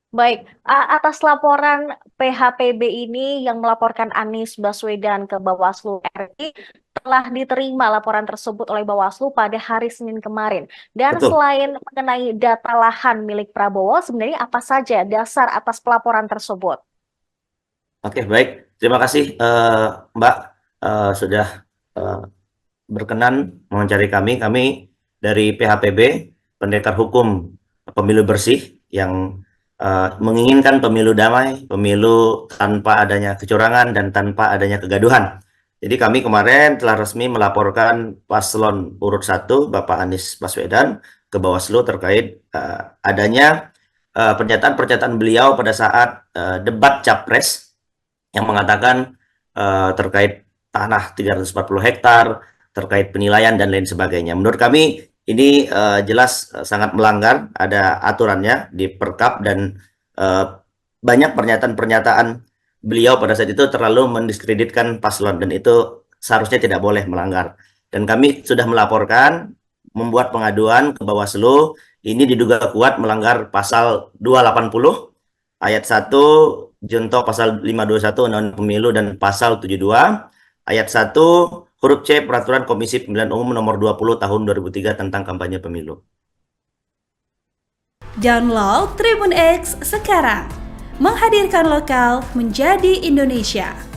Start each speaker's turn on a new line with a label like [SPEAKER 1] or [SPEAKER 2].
[SPEAKER 1] Baik, atas laporan PHPB ini yang melaporkan Anies Baswedan ke Bawaslu RI, telah diterima laporan tersebut oleh Bawaslu pada hari Senin kemarin. Dan
[SPEAKER 2] Betul.
[SPEAKER 1] selain mengenai data lahan milik Prabowo, sebenarnya apa saja dasar atas pelaporan tersebut?
[SPEAKER 2] Oke, baik. Terima kasih Mbak sudah eh, berkenan mewawancari kami. Kami dari PHPB, Pendekar Hukum Pemilu Bersih, yang menginginkan pemilu damai, pemilu tanpa adanya kecurangan dan tanpa adanya kegaduhan. Jadi kami kemarin telah resmi melaporkan paslon urut 1, Bapak Anies Baswedan, ke Bawaslu terkait adanya pernyataan-pernyataan beliau pada saat debat Capres yang mengatakan terkait tanah 340 hektar, terkait penilaian dan lain sebagainya. Menurut kami ini jelas sangat melanggar, ada aturannya di Perkap, dan uh, banyak pernyataan-pernyataan beliau pada saat itu terlalu mendiskreditkan paslon, dan itu seharusnya tidak boleh melanggar. Dan kami sudah melaporkan, membuat pengaduan ke Bawaslu, ini diduga kuat melanggar pasal 280 ayat 1 junto pasal 521 Undang-Undang Pemilu dan pasal 72 ayat 1 huruf C Peraturan Komisi Pemilihan Umum nomor 20 tahun 2003 tentang kampanye pemilu.
[SPEAKER 3] Download Tribun X sekarang. Menghadirkan lokal menjadi Indonesia.